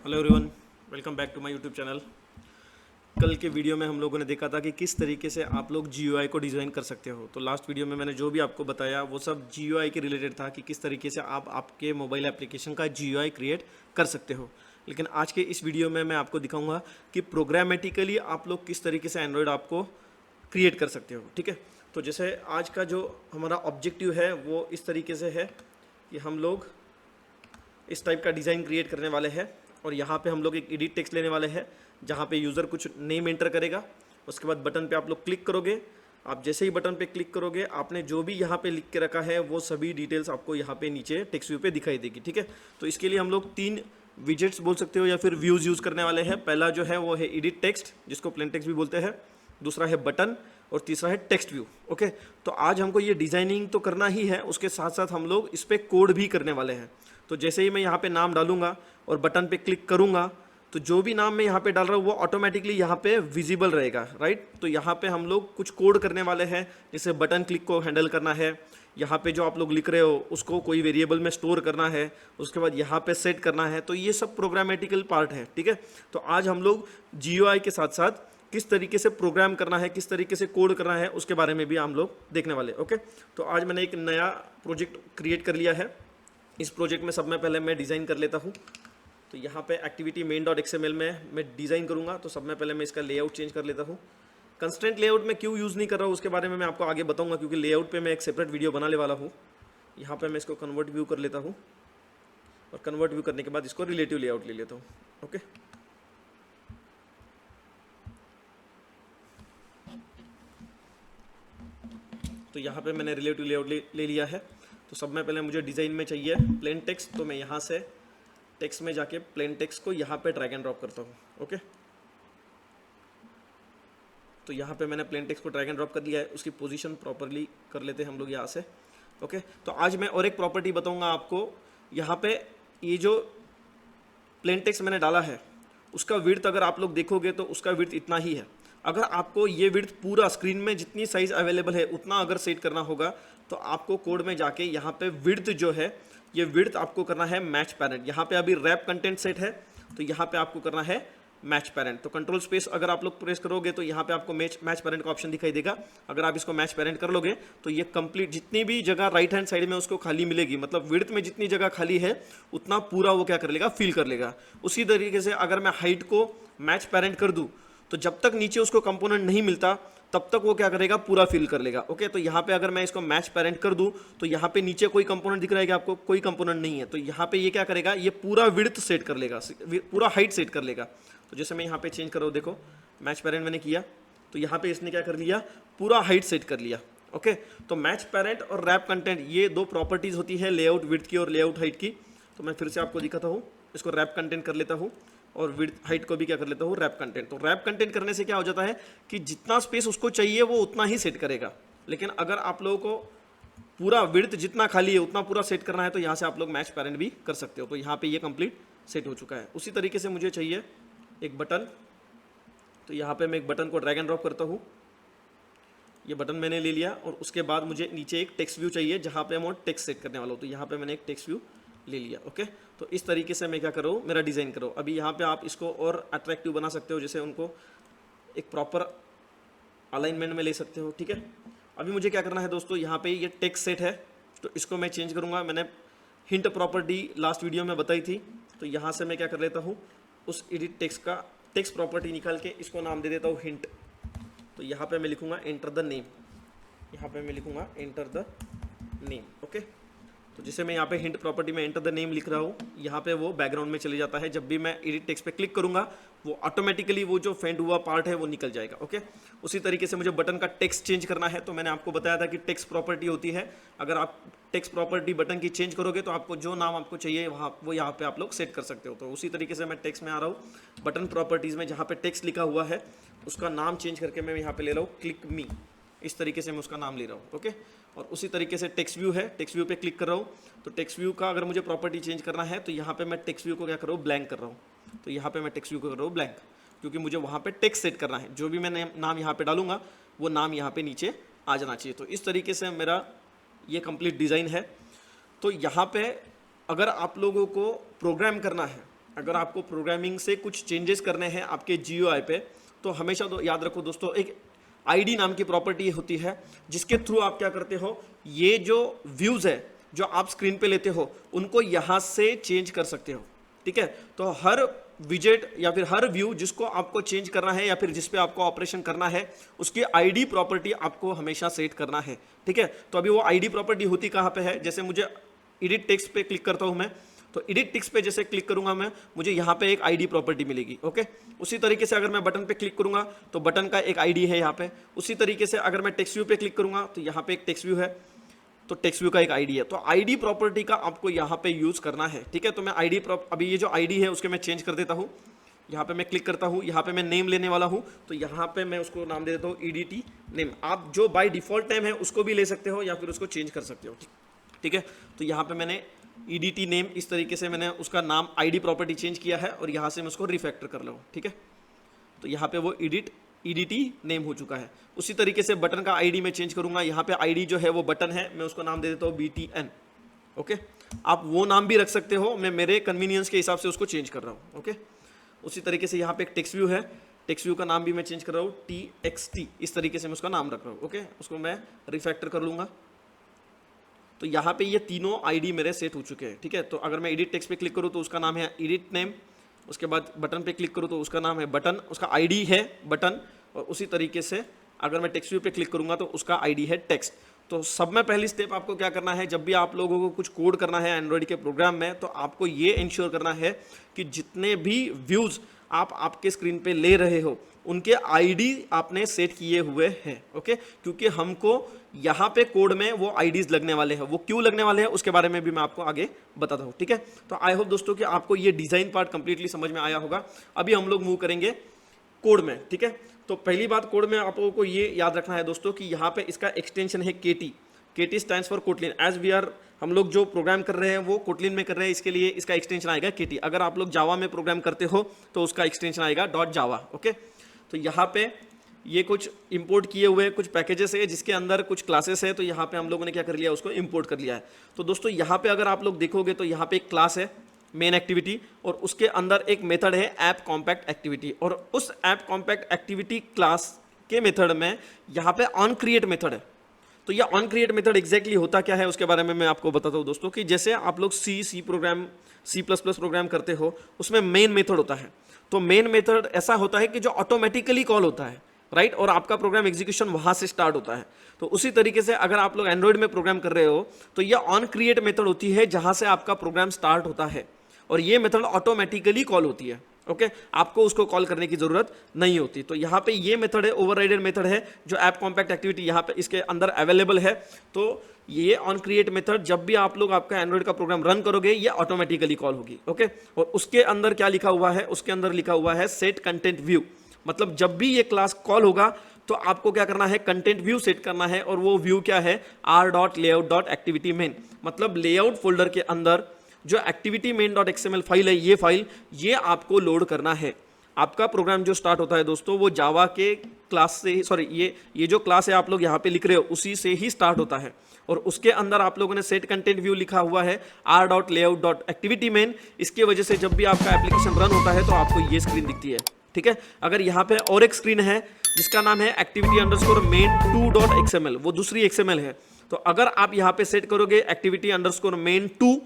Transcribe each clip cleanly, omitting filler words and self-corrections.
Hello everyone, welcome back to my YouTube channel. कल के video में हम लोगों ने देखा था कि किस तरीके से आप लोग GUI को डिज़ाइन कर सकते हो। तो लास्ट वीडियो में मैंने जो भी आपको बताया वो सब GUI के रिलेटेड था कि किस तरीके से आप आपके मोबाइल एप्लीकेशन का GUI क्रिएट कर सकते हो। लेकिन आज के इस वीडियो में मैं आपको दिखाऊंगा कि प्रोग्रामेटिकली आप लोग किस तरीके से एंड्रॉयड आपको क्रिएट कर सकते हो। ठीक है, तो जैसे आज का जो हमारा ऑब्जेक्टिव है वो इस तरीके से है कि हम लोग इस टाइप का डिज़ाइन क्रिएट करने वाले हैं और यहाँ पे हम लोग एक एडिट टेक्स्ट लेने वाले हैं जहाँ पे यूज़र कुछ नेम एंटर करेगा। उसके बाद बटन पे आप लोग क्लिक करोगे। आप जैसे ही बटन पे क्लिक करोगे आपने जो भी यहाँ पे लिख के रखा है वो सभी डिटेल्स आपको यहाँ पे नीचे टेक्स्ट व्यू पे दिखाई देगी। ठीक है, तो इसके लिए हम लोग 3 विजेट्स बोल सकते हो या फिर व्यूज़ यूज़ करने वाले हैं। पहला जो है वो है एडिट टेक्स्ट, जिसको प्लेन टेक्स्ट भी बोलते हैं। दूसरा है बटन और तीसरा है टेक्स्ट व्यू। ओके, तो आज हमको ये डिज़ाइनिंग तो करना ही है, उसके साथ साथ हम लोग इस पर कोड भी करने वाले हैं। तो जैसे ही मैं यहाँ पे नाम डालूंगा और बटन पे क्लिक करूंगा तो जो भी नाम मैं यहाँ पे डाल रहा हूँ वो ऑटोमेटिकली यहाँ पे विजिबल रहेगा, राइट। तो यहाँ पे हम लोग कुछ कोड करने वाले हैं, जैसे बटन क्लिक को हैंडल करना है, यहाँ पे जो आप लोग लिख रहे हो उसको कोई वेरिएबल में स्टोर करना है, उसके बाद यहाँ पे सेट करना है। तो ये सब प्रोग्रामेटिकल पार्ट है। ठीक है, तो आज हम लोग GUI के साथ साथ किस तरीके से प्रोग्राम करना है, किस तरीके से कोड करना है, उसके बारे में भी हम लोग देखने वाले। ओके, तो आज मैंने एक नया प्रोजेक्ट क्रिएट कर लिया है। इस प्रोजेक्ट में सब में पहले मैं डिज़ाइन कर लेता हूँ। तो यहाँ पे एक्टिविटी main.xml में मैं डिज़ाइन करूँगा। तो सब में पहले मैं इसका लेआउट चेंज कर लेता हूँ। कंस्ट्रेंट लेआउट में क्यों यूज़ नहीं कर रहा हूँ उसके बारे में मैं आपको आगे बताऊँगा, क्योंकि लेआउट पे मैं एक सेपरेट वीडियो बनाने वाला हूँ। यहाँ पे मैं इसको कन्वर्ट व्यू कर लेता हूँ और कन्वर्ट व्यू करने के बाद इसको रिलेटिव लेआउट ले लेता हूँ। ओके, तो यहाँ पे मैंने रिलेटिव लेआउट ले लिया है। तो सब में पहले मुझे डिज़ाइन में चाहिए प्लेन टेक्स्ट, तो मैं यहाँ से टेक्स्ट में जाके प्लेन टेक्स्ट को यहाँ पे ड्रैग एंड ड्रॉप करता हूँ। ओके, तो यहाँ पे मैंने प्लेन टेक्स्ट को ड्रैग एंड ड्रॉप कर लिया है। उसकी पोजीशन प्रॉपरली कर लेते हैं हम लोग यहाँ से। ओके, तो आज मैं और एक प्रॉपर्टी बताऊँगा आपको। यहाँ पे ये जो प्लेन टेक्स्ट मैंने डाला है उसका विड्थ अगर आप लोग देखोगे तो उसका विड्थ इतना ही है। अगर आपको ये विड्थ पूरा स्क्रीन में जितनी साइज़ अवेलेबल है उतना अगर सेट करना होगा तो आपको कोड में जाके यहाँ पे विड्थ जो है ये विड्थ आपको करना है मैच पैरेंट। यहाँ पे अभी रैप कंटेंट सेट है तो यहाँ पे आपको करना है मैच पैरेंट। तो कंट्रोल स्पेस अगर आप लोग प्रेस करोगे तो यहाँ पे आपको मैच पैरेंट का ऑप्शन दिखाई देगा। अगर आप इसको मैच पैरेंट कर लोगे तो ये कंप्लीट जितनी भी जगह राइट हैंड साइड में उसको खाली मिलेगी, मतलब विड्थ में जितनी जगह खाली है उतना पूरा वो क्या कर लेगा, फिल कर लेगा। उसी तरीके से अगर मैं हाइट को मैच पैरेंट कर दूँ तो जब तक नीचे उसको कंपोनेंट नहीं मिलता तब तक वो क्या करेगा, पूरा फिल कर लेगा। ओके, तो यहाँ पे अगर मैं इसको मैच पैरेंट कर दूँ तो यहाँ पे नीचे कोई कंपोनेंट दिख रहा है कि आपको, कोई कंपोनेंट नहीं है। तो यहाँ पे ये क्या करेगा, ये पूरा विड्थ सेट कर लेगा, पूरा हाइट सेट कर लेगा। तो जैसे मैं यहाँ पे चेंज कर रहा हूँ, देखो मैच पैरेंट मैंने किया तो यहाँ पे इसने क्या कर लिया, पूरा हाइट सेट कर लिया। ओके, तो मैच पैरेंट और रैप कंटेंट ये दो प्रॉपर्टीज़ होती है लेआउट विड्थ की और लेआउट हाइट की। तो मैं फिर से आपको दिखाता हूँ, इसको रैप कंटेंट कर लेता हूँ और विड्थ हाइट को भी क्या कर लेता हूँ, रैप कंटेंट। तो रैप कंटेंट करने से क्या हो जाता है कि जितना स्पेस उसको चाहिए वो उतना ही सेट करेगा। लेकिन अगर आप लोगों को पूरा विड्थ जितना खाली है उतना पूरा सेट करना है तो यहाँ से आप लोग मैच पैरेंट भी कर सकते हो। तो यहाँ पे ये कंप्लीट सेट हो चुका है। उसी तरीके से मुझे चाहिए एक बटन। तो यहाँ पे मैं एक बटन को ड्रैग एंड ड्रॉप करता हूँ। ये बटन मैंने ले लिया और उसके बाद मुझे नीचे एक टेक्स्ट व्यू चाहिए जहाँ पे मैं टेक्स्ट सेट करने वाला हूँ। तो यहाँ पे मैंने एक टेक्स्ट व्यू ले लिया। ओके, तो इस तरीके से मैं क्या करूँ, मेरा डिज़ाइन करो। अभी यहाँ पे आप इसको और अट्रैक्टिव बना सकते हो, जैसे उनको एक प्रॉपर अलाइनमेंट में ले सकते हो। ठीक है, अभी मुझे क्या करना है दोस्तों, यहाँ पे ये टेक्स्ट सेट है तो इसको मैं चेंज करूँगा। मैंने हिंट प्रॉपर्टी लास्ट वीडियो में बताई थी, तो यहाँ से मैं क्या कर लेता हूँ, उस एडिट टेक्स्ट का टेक्स्ट प्रॉपर्टी निकाल के इसको नाम दे देता हूँ हिंट। तो यहाँ पे मैं लिखूँगा एंटर द नेम, यहाँ पे मैं लिखूँगा एंटर द नेम। ओके, तो जैसे मैं यहाँ पे हिंट प्रॉपर्टी में एंटर द नेम लिख रहा हूँ, यहाँ पे वो बैकग्राउंड में चले जाता है। जब भी मैं एडिट टेक्स्ट पे क्लिक करूँगा वो ऑटोमेटिकली वो जो फेंट हुआ पार्ट है वो निकल जाएगा। ओके, उसी तरीके से मुझे बटन का टेक्स्ट चेंज करना है। तो मैंने आपको बताया था कि टेक्स्ट प्रॉपर्टी होती है, अगर आप टेक्स्ट प्रॉपर्टी बटन की चेंज करोगे तो आपको जो नाम आपको चाहिए वहाँ वो यहाँ पे आप लोग सेट कर सकते हो। तो उसी तरीके से मैं टेक्स्ट में आ रहा हूँ, बटन प्रॉपर्टीज़ में जहाँ पे टेक्स्ट लिखा हुआ है उसका नाम चेंज करके मैं यहाँ पे ले रहा हूँ क्लिक मी। इस तरीके से मैं उसका नाम ले रहा हूँ। ओके, और उसी तरीके से टेक्स्ट व्यू है, टेक्स्ट व्यू पे क्लिक कर रहा हूँ। तो टेक्स्ट व्यू का अगर मुझे प्रॉपर्टी चेंज करना है तो यहाँ पे मैं टेक्स्ट व्यू को क्या कर रहा हूँ, ब्लैंक कर रहा हूँ। तो यहाँ पे मैं टेक्स्ट व्यू को कर रहा हूँ ब्लैंक, क्योंकि मुझे वहाँ पे टेक्स्ट सेट करना है। जो भी मैं नाम यहाँ पे डालूंगा वो नाम यहाँ पे नीचे आ जाना चाहिए। तो इस तरीके से मेरा ये कंप्लीट डिज़ाइन है। तो यहाँ पे अगर आप लोगों को प्रोग्राम करना है अगर आपको प्रोग्रामिंग से कुछ चेंजेस करने हैं आपके GUI पे, तो हमेशा तो याद रखो दोस्तों, एक ID नाम की प्रॉपर्टी होती है जिसके थ्रू आप क्या करते हो, ये जो व्यूज है जो आप स्क्रीन पे लेते हो उनको यहां से चेंज कर सकते हो। ठीक है, तो हर विजेट या फिर हर व्यू जिसको आपको चेंज करना है या फिर जिस पे आपको ऑपरेशन करना है, उसकी ID प्रॉपर्टी आपको हमेशा सेट करना है। ठीक है, तो अभी वो ID प्रॉपर्टी होती कहाँ पे है, जैसे मुझे एडिट टेक्स्ट पे क्लिक करता हूं मैं, तो एडिट टेक्स्ट पे जैसे क्लिक करूंगा मैं, मुझे यहाँ पे एक ID प्रॉपर्टी मिलेगी। ओके, उसी तरीके से अगर मैं बटन पे क्लिक करूंगा तो बटन का एक ID है यहाँ पे। उसी तरीके से अगर मैं टेक्स्ट व्यू पे क्लिक करूंगा तो यहाँ पे एक टेक्स्ट व्यू है, तो टेक्स्ट व्यू का एक ID है। तो ID प्रॉपर्टी का आपको यहाँ पे यूज करना है। ठीक है, तो मैं अभी ये जो ID है उसके मैं चेंज कर देता हूँ। यहाँ पे मैं क्लिक करता हूँ, यहाँ पे मैं नेम लेने वाला हूँ, तो यहाँ पे मैं उसको नाम दे देता हूँ EDT नेम। आप जो बाय डिफॉल्ट नेम है उसको भी ले सकते हो या फिर उसको चेंज कर सकते हो। ठीक है, तो यहाँ पे मैंने EDT नेम, इस तरीके से मैंने उसका नाम ID प्रॉपर्टी चेंज किया है और यहाँ से मैं उसको रिफैक्टर कर लूँ। ठीक है, तो यहाँ पे वो EDT नेम हो चुका है। उसी तरीके से बटन का ID मैं चेंज करूंगा, यहाँ पे ID जो है वो बटन है, मैं उसको नाम दे देता हूँ BTN। ओके, आप वो नाम भी रख सकते हो, मैं मेरे कन्वीनियंस के हिसाब से उसको चेंज कर रहा हूँ। ओके, उसी तरीके से यहाँ पे एक टेक्स्ट व्यू है, टेक्स्ट व्यू का नाम भी मैं चेंज कर रहा हूँ TXT, इस तरीके से मैं उसका नाम रख रहा हूँ। ओके, उसको मैं रिफैक्टर कर लूंगा, तो यहाँ पे ये तीनों ID मेरे सेट हो चुके हैं। ठीक है, तो अगर मैं एडिट टेक्स्ट पे क्लिक करूँ तो उसका नाम है एडिट नेम, उसके बाद बटन पे क्लिक करूँ तो उसका नाम है बटन, उसका ID है बटन, और उसी तरीके से अगर मैं टेक्स्ट व्यू पे क्लिक करूँगा तो उसका ID है टेक्स्ट। तो सब में पहली स्टेप आपको क्या करना है, जब भी आप लोगों को कुछ कोड करना है एंड्रॉयड के प्रोग्राम में, तो आपको ये इंश्योर करना है कि जितने भी व्यूज़ आप आपके स्क्रीन पे ले रहे हो उनके ID आपने सेट किए हुए हैं। ओके, क्योंकि हमको यहाँ पे कोड में वो IDs लगने वाले हैं, वो क्यों लगने वाले हैं उसके बारे में भी मैं आपको आगे बताता हूँ। ठीक है, तो आई होप दोस्तों कि आपको ये डिज़ाइन पार्ट कंप्लीटली समझ में आया होगा। अभी हम लोग मूव करेंगे कोड में। ठीक है, तो पहली बात कोड में आप लोगों को ये याद रखना है दोस्तों कि यहाँ पे इसका एक्सटेंशन है KT stands for Kotlin. As we are, हम लोग जो प्रोग्राम कर रहे हैं वो कोटलिन में कर रहे हैं, इसके लिए इसका एक्सटेंशन आएगा KT। अगर आप लोग जावा में प्रोग्राम करते हो तो उसका एक्सटेंशन आएगा .java। ओके, तो यहाँ पे ये कुछ इंपोर्ट किए हुए कुछ पैकेजेस है जिसके अंदर कुछ क्लासेस है, तो यहाँ पे हम लोगों ने क्या कर लिया, उसको इंपोर्ट कर लिया है। तो दोस्तों यहाँ पे अगर आप लोग देखोगे तो यहाँ पे एक क्लास है मेन एक्टिविटी, और उसके अंदर एक मेथड है ऐप कॉम्पैक्ट एक्टिविटी, और उस ऐप कॉम्पैक्ट एक्टिविटी क्लास के मेथड में यहाँ पे ऑन क्रिएट मेथड है। तो यह ऑन क्रिएट मेथड एग्जैक्टली होता क्या है उसके बारे में मैं आपको बताता हूँ दोस्तों, कि जैसे आप लोग C प्रोग्राम, C++ प्रोग्राम करते हो, उसमें मेन मेथड होता है। तो मेन मेथड ऐसा होता है कि जो ऑटोमेटिकली कॉल होता है, राइट, और आपका प्रोग्राम एग्जीक्यूशन वहां से स्टार्ट होता है। तो उसी तरीके से अगर आप लोग एंड्रॉइड में प्रोग्राम कर रहे हो तो यह ऑन क्रिएट मेथड होती है जहां से आपका प्रोग्राम स्टार्ट होता है, और ये मेथड ऑटोमेटिकली कॉल होती है। ओके, आपको उसको कॉल करने की जरूरत नहीं होती। तो यहाँ पे ये मेथड है, ओवरराइडेड मेथड है, जो ऐप कॉम्पैक्ट एक्टिविटी यहाँ पे इसके अंदर अवेलेबल है। तो ये ऑन क्रिएट मेथड जब भी आप लोग आपका एंड्रॉइड का प्रोग्राम रन करोगे ये ऑटोमेटिकली कॉल होगी। ओके, और उसके अंदर क्या लिखा हुआ है, उसके अंदर लिखा हुआ है सेट कंटेंट व्यू। मतलब जब भी ये क्लास कॉल होगा तो आपको क्या करना है, कंटेंट व्यू सेट करना है, और वो व्यू क्या है, r.layout.activity main। मतलब लेआउट फोल्डर के अंदर जो एक्टिविटी main.xml फाइल है, ये फाइल ये आपको लोड करना है। आपका प्रोग्राम जो स्टार्ट होता है दोस्तों वो जावा के क्लास से ही, सॉरी ये जो क्लास है आप लोग यहाँ पे लिख रहे हो उसी से ही स्टार्ट होता है, और उसके अंदर आप लोगों ने सेट कंटेंट व्यू लिखा हुआ है r.layout.activity main। इसके वजह से जब भी आपका एप्लीकेशन रन होता है तो आपको ये स्क्रीन दिखती है। ठीक है, अगर यहाँ पे और एक स्क्रीन है जिसका नाम है activity_main2.xml, वो दूसरी XML है, तो अगर आप यहाँ पे सेट करोगे activity_main2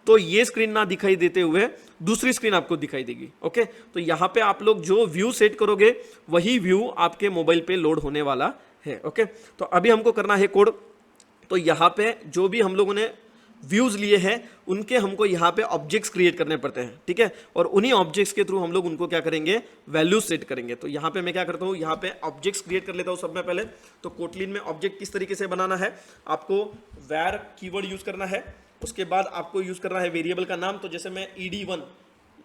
तो ये स्क्रीन ना दिखाई देते हुए दूसरी स्क्रीन आपको दिखाई देगी। ओके, तो यहाँ पे आप लोग जो व्यू सेट करोगे वही व्यू आपके मोबाइल पे लोड होने वाला है। ओके, तो अभी हमको करना है कोड। तो यहाँ पे जो भी हम लोगों ने व्यूज लिए हैं उनके हमको यहाँ पे ऑब्जेक्ट्स क्रिएट करने पड़ते हैं। ठीक है, और उन्हीं ऑब्जेक्ट्स के थ्रू हम लोग उनको क्या करेंगे, वैल्यूज सेट करेंगे। तो यहाँ पे मैं क्या करता हूँ, यहाँ पे ऑब्जेक्ट्स क्रिएट कर लेता हूँ सब में पहले। तो कोटलिन में ऑब्जेक्ट किस तरीके से बनाना है, आपको वैर कीवर्ड यूज करना है, उसके बाद आपको यूज करना है वेरिएबल का नाम। तो जैसे मैं ed1,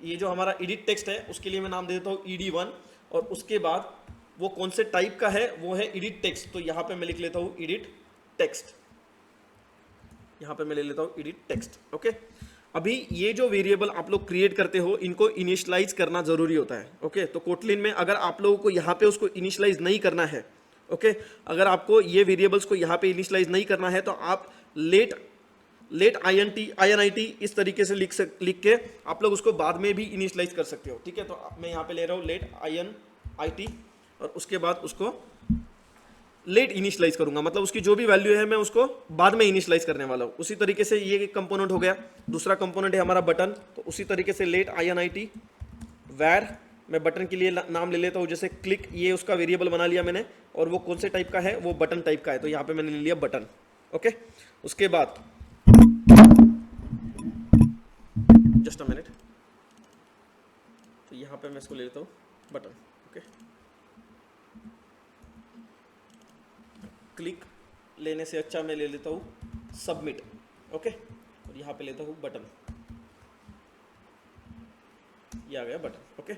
ये जो हमारा एडिट टेक्स्ट है उसके लिए मैं नाम दे देता हूँ ed1, और उसके बाद वो कौन से टाइप का है, वो है एडिट टेक्स्ट। तो यहाँ पे मैं लिख लेता हूँ एडिट टेक्स्ट, यहाँ पे मैं ले लेता हूँ एडिट टेक्स्ट। ओके, अभी ये जो वेरिएबल आप लोग क्रिएट करते हो इनको इनिशियलाइज करना जरूरी होता है। ओके, तो कोटलिन में अगर आप लोगों को यहाँ पे उसको इनिशियलाइज नहीं करना है, ओके, अगर आपको ये वेरिएबल्स को यहाँ पे इनिशियलाइज नहीं करना है तो आप लेट लेट INIT इस तरीके से लिख के आप लोग उसको बाद में भी इनिशियलाइज कर सकते हो, ठीक है। तो मैं यहाँ पे ले रहा हूँ लेट INIT और उसके बाद उसको लेट इनिशियलाइज करूंगा, मतलब उसकी जो भी वैल्यू है मैं उसको बाद में इनिशियलाइज करने वाला हूँ। उसी तरीके से ये एक कंपोनेंट हो गया। दूसरा कंपोनेंट है हमारा बटन, तो उसी तरीके से लेट INIT वैर मैं बटन के लिए नाम ले लेता हूँ, जैसे क्लिक, ये उसका वेरिएबल बना लिया मैंने, और वो कौन से टाइप का है, वो बटन टाइप का है, तो यहाँ पे मैंने ले लिया बटन। ओके, उसके बाद जस्ट अ मिनट, तो यहाँ पे मैं इसको ले लेता हूँ बटन। ओके, क्लिक लेने से अच्छा मैं ले लेता हूँ सबमिट। ओके, और यहाँ पे लेता हूँ बटन, ये आ गया बटन। ओके,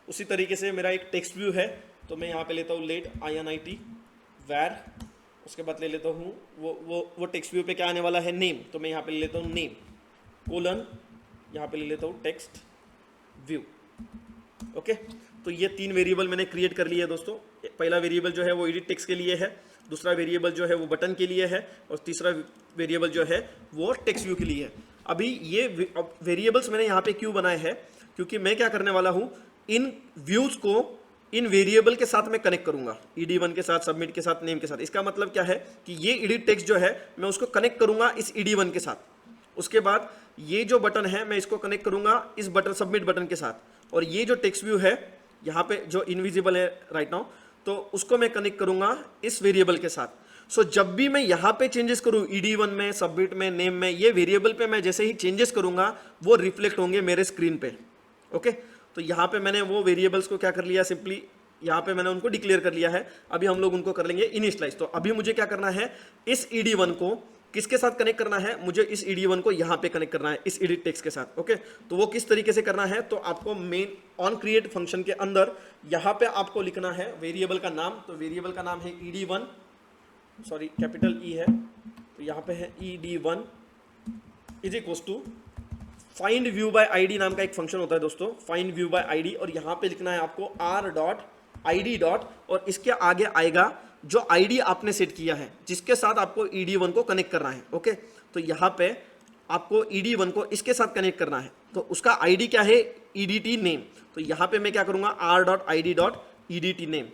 उसी तरीके से मेरा एक टेक्स्ट व्यू है, तो मैं यहाँ पे लेता हूँ लेट INIT वैर, उसके बाद ले लेता हूँ वो टेक्स्ट व्यू पे क्या आने वाला है, नेम, तो मैं यहाँ पे ले लेता हूँ नेम कोलन, यहाँ पे ले लेता हूँ टेक्स्ट व्यू। ओके, तो ये 3 वेरिएबल मैंने क्रिएट कर लिए है दोस्तों। पहला वेरिएबल जो है वो एडिट टेक्स्ट के लिए है, दूसरा वेरिएबल जो है वो बटन के लिए है, और तीसरा वेरिएबल जो है वो टेक्स्ट व्यू के लिए है। अभी ये वेरिएबल्स मैंने यहाँ पे क्यों बनाए हैं, क्योंकि मैं क्या करने वाला हूँ, इन व्यूज को इन वेरिएबल के साथ मैं कनेक्ट करूंगा, ED1 के साथ, सबमिट के साथ, नेम के साथ। इसका मतलब क्या है कि ये एडिट टेक्स्ट जो है मैं उसको कनेक्ट करूंगा इस ED1 के साथ। उसके बाद ये जो बटन है मैं इसको कनेक्ट करूंगा इस बटन सबमिट बटन के साथ, और ये जो टेक्स्ट व्यू है यहाँ पे जो इनविजिबल है राइट नाउ, तो उसको मैं कनेक्ट करूंगा इस वेरिएबल के साथ। सो जब भी मैं यहाँ पे चेंजेस करूँ ED1 में, सबमिट में, नेम में, ये वेरिएबल पे मैं जैसे ही चेंजेस करूंगा वो रिफ्लेक्ट होंगे मेरे स्क्रीन पे। ओके, तो यहाँ पे मैंने वो वेरिएबल्स को क्या कर लिया, सिंपली यहाँ पे मैंने उनको डिक्लेयर कर लिया है। अभी हम लोग उनको कर लेंगे इनिशियलाइज। तो अभी मुझे क्या करना है, इस ED1 को किसके साथ कनेक्ट करना है, मुझे इस ED1 को यहाँ पे कनेक्ट करना है इस एडिट टेक्स्ट के साथ। ओके, तो वो किस तरीके से करना है, तो आपको मेन ऑन क्रिएट फंक्शन के अंदर यहाँ पे आपको लिखना है वेरिएबल का नाम। तो वेरिएबल का नाम है ED1, सॉरी कैपिटल E है, तो यहाँ पे है ED1 is equals to find view by ID नाम का एक फंक्शन होता है दोस्तों, फाइंड व्यू बाय ID, और यहाँ पे लिखना है आपको r.id. और इसके आगे आएगा जो ID आपने सेट किया है जिसके साथ आपको ED1 को कनेक्ट करना है। ओके, तो यहाँ पे आपको ED1 को इसके साथ कनेक्ट करना है, तो उसका ID क्या है, EDT नेम। तो यहाँ पे मैं क्या करूँगा, r.id.edt नेम,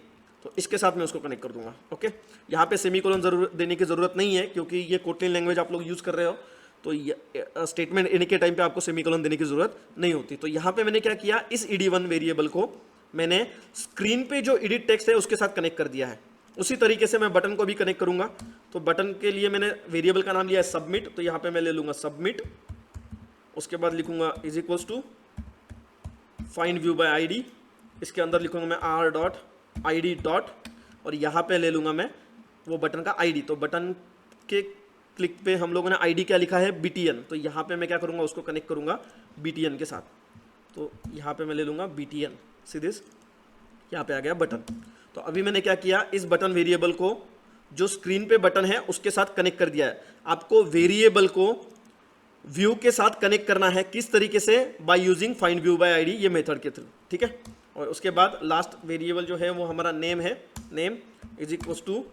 तो इसके साथ मैं उसको कनेक्ट कर दूंगा। ओके, यहाँ पे सेमीकोलन जरूरत देने की जरूरत नहीं है, क्योंकि ये कोटलिन लैंग्वेज आप लोग यूज कर रहे हो, तो स्टेटमेंट एंड के टाइम पे आपको सेमीकोलन देने की जरूरत नहीं होती। तो यहाँ पे मैंने क्या किया, इस ED1 वेरिएबल को मैंने स्क्रीन पे जो एडिट टेक्स्ट है उसके साथ कनेक्ट कर दिया है। उसी तरीके से मैं बटन को भी कनेक्ट करूंगा। तो बटन के लिए मैंने वेरिएबल का नाम लिया है सबमिट, तो यहाँ पे मैं ले लूंगा सबमिट, उसके बाद लिखूंगा is equals to find view by ID, इसके अंदर लिखूंगा मैं r.id. और यहाँ पे ले लूंगा मैं वो बटन का ID। तो बटन के क्लिक पे हम लोगों ने ID क्या लिखा है, BTN, तो यहाँ पे मैं क्या करूँगा, उसको कनेक्ट करूँगा BTN के साथ। तो यहाँ पे मैं ले लूँगा BTN, सीधे यहाँ पे आ गया बटन। तो अभी मैंने क्या किया, इस बटन वेरिएबल को जो स्क्रीन पे बटन है उसके साथ कनेक्ट कर दिया है। आपको वेरिएबल को व्यू के साथ कनेक्ट करना है, किस तरीके से, by using find view by ID ये मेथड के थ्रू, ठीक है। और उसके बाद लास्ट वेरिएबल जो है वो हमारा नेम है, नेम इज इक्वल्स टू,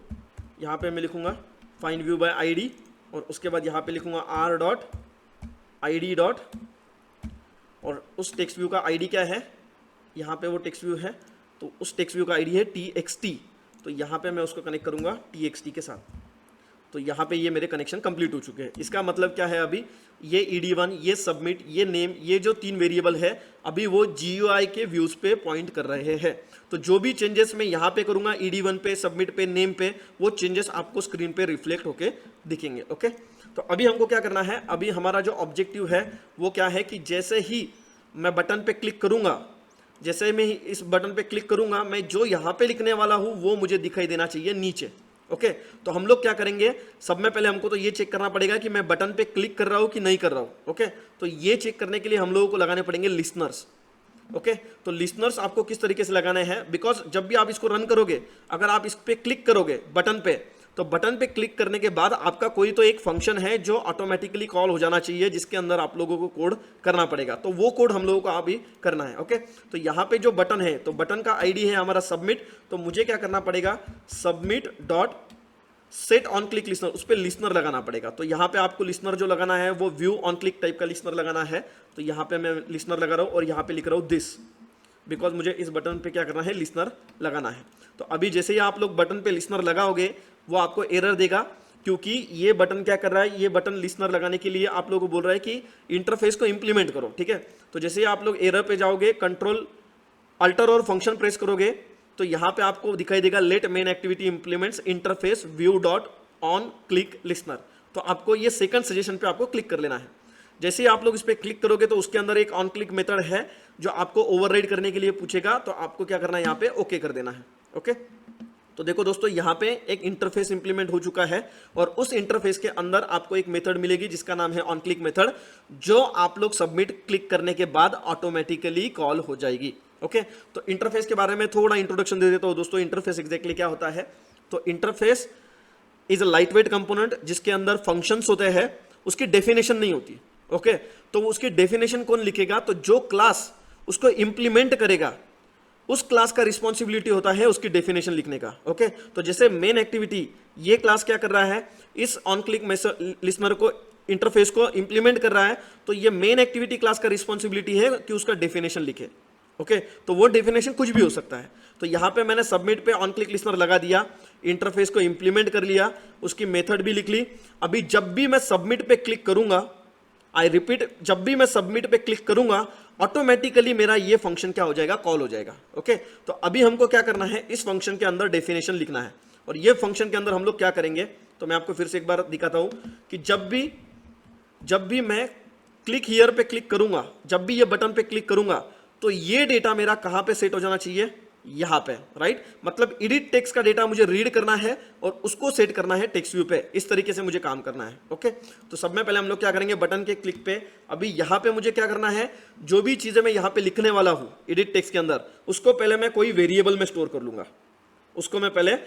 यहाँ पे मैं लिखूँगा फाइंड व्यू बाय ID, और उसके बाद यहाँ पे लिखूँगा r.id. और उस टेक्स्ट व्यू का ID क्या है, यहाँ पे वो टेक्स्ट व्यू है, तो उस टेक्स्ट व्यू का ID है TXT, तो यहाँ पे मैं उसको कनेक्ट करूँगा TXT के साथ। तो यहाँ पे ये मेरे कनेक्शन कंप्लीट हो चुके हैं। इसका मतलब क्या है, अभी ये ED1, ये सबमिट, ये नेम, ये जो 3 वेरिएबल है अभी वो GUI के व्यूज़ पे पॉइंट कर रहे हैं। तो जो भी चेंजेस मैं यहाँ पे करूँगा ED1 पे, सबमिट पे, नेम पे, वो चेंजेस आपको स्क्रीन पे रिफ्लेक्ट होके दिखेंगे। ओके, तो अभी हमको क्या करना है, अभी हमारा जो ऑब्जेक्टिव है वो क्या है कि जैसे ही मैं बटन पे क्लिक करूँगा, जैसे मैं इस बटन पे क्लिक करूँगा, मैं जो यहाँ पे लिखने वाला हूँ वो मुझे दिखाई देना चाहिए नीचे। ओके, तो हम लोग क्या करेंगे, सब में पहले हमको तो ये चेक करना पड़ेगा कि मैं बटन पे क्लिक कर रहा हूँ कि नहीं कर रहा हूँ। ओके, तो ये चेक करने के लिए हम लोगों को लगाने पड़ेंगे लिसनर्स। ओके, तो लिसनर्स आपको किस तरीके से लगाने हैं, बिकॉज जब भी आप इसको रन करोगे, अगर आप इस पे क्लिक करोगे बटन पे, तो बटन पे क्लिक करने के बाद आपका कोई तो एक फंक्शन है जो ऑटोमेटिकली कॉल हो जाना चाहिए, जिसके अंदर आप लोगों को कोड करना पड़ेगा। तो वो कोड हम लोगों को अभी करना है। ओके, तो यहाँ पे जो बटन है, तो बटन का ID है हमारा सबमिट, तो मुझे क्या करना पड़ेगा, submit dot set on click listener, उस पर लिसनर लगाना पड़ेगा। तो यहाँ पे आपको लिसनर जो लगाना है वो व्यू ऑन क्लिक टाइप का लिसनर लगाना है। तो यहाँ पे मैं लिसनर लगा रहा हूँ और यहाँ पे लिख रहा हूँ दिस, बिकॉज मुझे इस बटन पे क्या करना है, लिसनर लगाना है। तो अभी जैसे ही आप लोग बटन पे लिसनर लगाओगे वो आपको एरर देगा, क्योंकि ये बटन क्या कर रहा है, ये बटन लिसनर लगाने के लिए आप लोगों को बोल रहा है कि इंटरफेस को इंप्लीमेंट करो। ठीक है, तो जैसे ही आप लोग एरर पे जाओगे, कंट्रोल अल्टर और फंक्शन प्रेस करोगे तो यहाँ पे आपको दिखाई देगा let main activity implements interface view dot on click listener. तो आपको ये सेकंड सजेशन पे आपको क्लिक कर लेना है। जैसे ही आप लोग इस पर क्लिक करोगे तो उसके अंदर एक ऑन क्लिक मेथड है जो आपको ओवरराइड करने के लिए पूछेगा, तो आपको क्या करना है, यहाँ पे ओके कर देना है। ओके, तो देखो दोस्तों यहाँ पे एक इंटरफेस इंप्लीमेंट हो चुका है और उस इंटरफेस के अंदर आपको एक मेथड मिलेगी जिसका नाम है ऑन क्लिक मेथड, जो आप लोग सबमिट क्लिक करने के बाद ऑटोमेटिकली कॉल हो जाएगी। ओके, तो इंटरफेस के बारे में थोड़ा इंट्रोडक्शन दे देता हूं दोस्तों। इंटरफेस एग्जैक्टली क्या होता है, तो interface is a light weight component जिसके अंदर फंक्शंस होते हैं, उसकी डेफिनेशन नहीं होती। ओके, तो उसकी डेफिनेशन कौन लिखेगा, तो जो क्लास उसको इंप्लीमेंट करेगा उस क्लास का रिस्पॉन्सिबिलिटी होता है उसकी डेफिनेशन लिखने का। ओके, तो जैसे मेन एक्टिविटी ये क्लास क्या कर रहा है, इस ऑन क्लिक लिसनर को इंटरफेस को इंप्लीमेंट कर रहा है, तो ये मेन एक्टिविटी क्लास का रिस्पॉन्सिबिलिटी है कि उसका डेफिनेशन लिखे। ओके, तो वो डेफिनेशन कुछ भी हो सकता है। तो यहां पे मैंने सबमिट पे ऑन क्लिक लिसनर लगा दिया, इंटरफेस को इंप्लीमेंट कर लिया, उसकी मेथड भी लिख ली। अभी जब भी मैं सबमिट पे क्लिक करूंगा, आई रिपीट, जब भी मैं सबमिट पे क्लिक करूंगा ऑटोमेटिकली मेरा ये फंक्शन क्या हो जाएगा, कॉल हो जाएगा। ओके, तो अभी हमको क्या करना है, इस फंक्शन के अंदर डेफिनेशन लिखना है। और ये फंक्शन के अंदर हम लोग क्या करेंगे, तो मैं आपको फिर से एक बार दिखाता हूं कि जब भी मैं क्लिक हियर पे क्लिक करूंगा, जब भी ये बटन पे क्लिक करूंगा, तो ये डेटा मेरा कहां पे सेट हो जाना चाहिए, यहां पे, राइट। मतलब एडिट टेक्स्ट का डेटा मुझे रीड करना है और उसको सेट करना है टेक्स्ट व्यू पे, इस तरीके से मुझे काम करना है। ओके, तो सब में पहले हम लोग क्या करेंगे, बटन के क्लिक पे अभी यहां पे मुझे क्या करना है, जो भी चीजें मैं यहां पे लिखने वाला हूं एडिट टेक्स्ट के अंदर, उसको पहले मैं कोई वेरिएबल में स्टोर कर लूंगा, उसको मैं पहले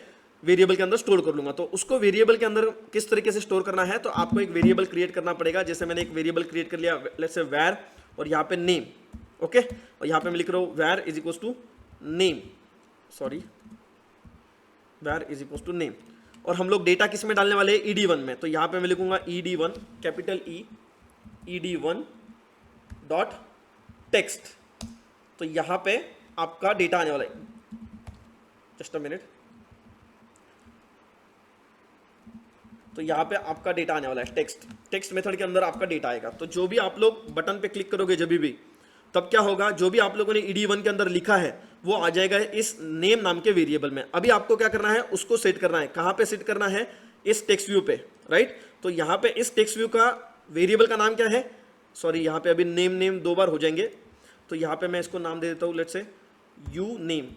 वेरिएबल के अंदर स्टोर कर लूंगा। तो उसको वेरिएबल के अंदर किस तरीके से स्टोर करना है, तो आपको एक वेरिएबल क्रिएट करना पड़ेगा। जैसे मैंने एक वेरिएबल क्रिएट कर लिया, लेट्स से वैर, और यहाँ पे नेम। ओके, और यहाँ पे मैं लिख रहा हूँ var is equal to name, sorry var is equal to name. और हम लोग डेटा किस में डालने वाले हैं, ed1 में। तो यहाँ पे मैं लिखूंगा ed1 capital E ed1 dot text. तो यहाँ पे आपका डेटा आने वाला है, जस्ट अ मिनट। तो यहाँ पे आपका डेटा आने वाला है टेक्स्ट मेथड के अंदर आपका डेटा आएगा। तो जो भी आप लोग बटन पे क्लिक करोगे जब भी, तब क्या होगा, जो भी आप लोगों ने ed1 के अंदर लिखा है वो आ जाएगा इस नेम नाम के वेरिएबल में। अभी आपको क्या करना है, उसको सेट करना है। कहां पे सेट करना है, इस टेक्स्ट व्यू पे, राइट। तो यहां पे इस टेक्स्ट व्यू का वेरिएबल का नाम क्या है, सॉरी यहाँ पे अभी नेम दो बार हो जाएंगे, तो यहाँ पे मैं इसको नाम दे देता हूँ, let's say you name,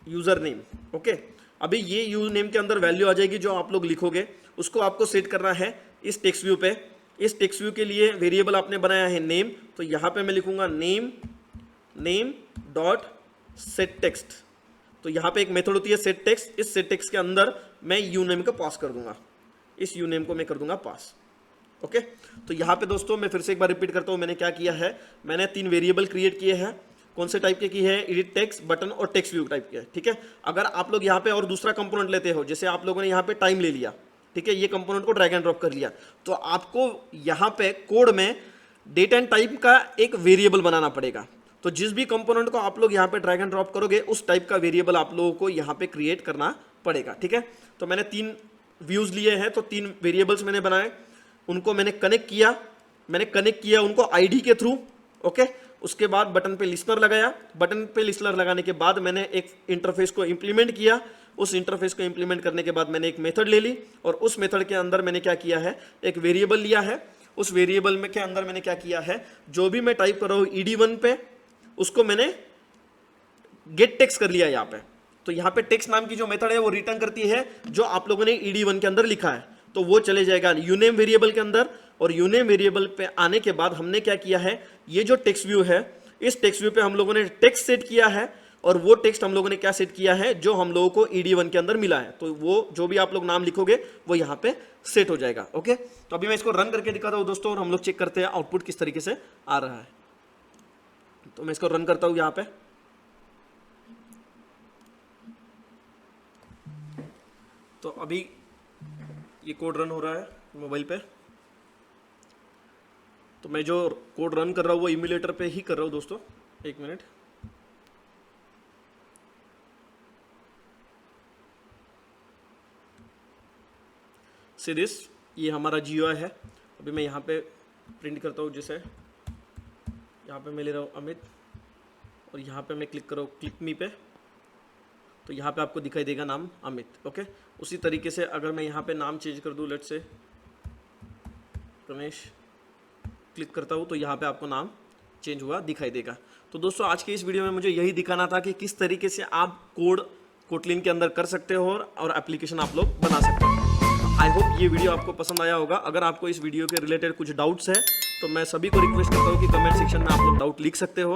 user name. Okay, अभी ये यू नेम के अंदर वैल्यू आ जाएगी जो आप लोग लिखोगे, उसको आपको सेट करना है इस टेक्स्ट व्यू पे। इस टेक्स्ट व्यू के लिए वेरिएबल आपने बनाया है नेम, तो यहाँ पे मैं लिखूंगा नेम डॉट सेट टेक्स्ट। तो यहाँ पे एक मेथड होती है सेट टेक्स्ट, इस सेट टेक्स्ट के अंदर मैं यू नेम को पास कर दूंगा, इस यू नेम को मैं कर दूंगा पास। ओके, तो यहाँ पे दोस्तों मैं फिर से एक बार रिपीट करता हूँ, मैंने क्या किया है, मैंने 3 वेरिएबल क्रिएट किए हैं। कौन से टाइप के की है, एडिट टेक्स्ट, बटन और टेक्स्ट व्यू टाइप के। ठीक है, अगर आप लोग यहाँ पे और दूसरा कंपोनेंट लेते हो, जैसे आप लोगों ने यहाँ पे टाइम ले लिया, ठीक है, ये कंपोनेंट को ड्रैग एंड ड्रॉप कर लिया, तो आपको यहाँ पे कोड में डेट एंड टाइम का एक वेरिएबल बनाना पड़ेगा। तो जिस भी कंपोनेंट को आप लोग यहाँ पे ड्रैग एंड ड्रॉप करोगे, उस टाइप का वेरिएबल आप लोगों को यहाँ पे क्रिएट करना पड़ेगा। ठीक है, तो मैंने 3 व्यूज लिए हैं, तो 3 वेरिएबल्स मैंने बनाए, उनको मैंने कनेक्ट किया उनको आईडी के थ्रू। ओके, उसके बाद बटन पे लिसनर लगाया, बटन पे लिसनर लगाने के बाद मैंने एक इंटरफेस को इंप्लीमेंट किया। उस इंटरफेस को इंप्लीमेंट करने के बाद मैंने एक मेथड ले ली, और उस मेथड के अंदर मैंने क्या किया है, एक वेरिएबल लिया है। उस वेरिएबल में के अंदर मैंने क्या किया है, जो भी मैं टाइप कर रहा हूँ ed1 पे, उसको मैंने गेट टेक्स्ट कर लिया यहाँ पे। तो यहाँ पे टेक्स्ट नाम की जो मेथड है वो रिटर्न करती है जो आप लोगों ने ed1 के अंदर लिखा है, तो वो चले जाएगा यूनेम वेरिएबल के अंदर। और यूनेम वेरिएबल पे आने के बाद हमने क्या किया है, ये जो टेक्स्ट व्यू है, इस टेक्स्ट व्यू पे हम लोगों ने टेक्स्ट सेट किया है, और वो टेक्स्ट हम लोगों ने क्या सेट किया है, जो हम लोगों को ed1 के अंदर मिला है। तो वो जो भी आप लोग नाम लिखोगे वो यहाँ पे सेट हो जाएगा। ओके, तो अभी मैं इसको रन करके दिखाता हूँ दोस्तों, और हम लोग चेक करते हैं आउटपुट किस तरीके से आ रहा है। तो मैं इसको रन करता हूँ यहाँ पे। तो अभी ये कोड रन हो रहा है मोबाइल पे। तो मैं जो कोड रन कर रहा हूँ वो इम्यूलेटर पे ही कर रहा हूँ दोस्तों। एक मिनट। सी दिस, ये हमारा GUI है। अभी मैं यहाँ पे प्रिंट करता हूँ, जैसे यहाँ पे मैं ले रहा हूँ अमित और यहाँ पे मैं क्लिक कर रहा हूँ क्लिक मी पे, तो यहाँ पे आपको दिखाई देगा नाम अमित। ओके, उसी तरीके से अगर मैं यहाँ पे नाम चेंज कर दूँ, लेट्स से रमेश, क्लिक करता हूँ तो यहाँ पे आपको नाम चेंज हुआ दिखाई देगा। तो दोस्तों आज के इस वीडियो में मुझे यही दिखाना था कि किस तरीके से आप कोड कोटलिन के अंदर कर सकते हो और एप्लीकेशन आप लोग बना सकते हो। आई होप ये वीडियो आपको पसंद आया होगा। अगर आपको इस वीडियो के रिलेटेड कुछ डाउट्स है तो मैं सभी को रिक्वेस्ट करता हूँ कि कमेंट सेक्शन में आप लोग डाउट लिख सकते हो।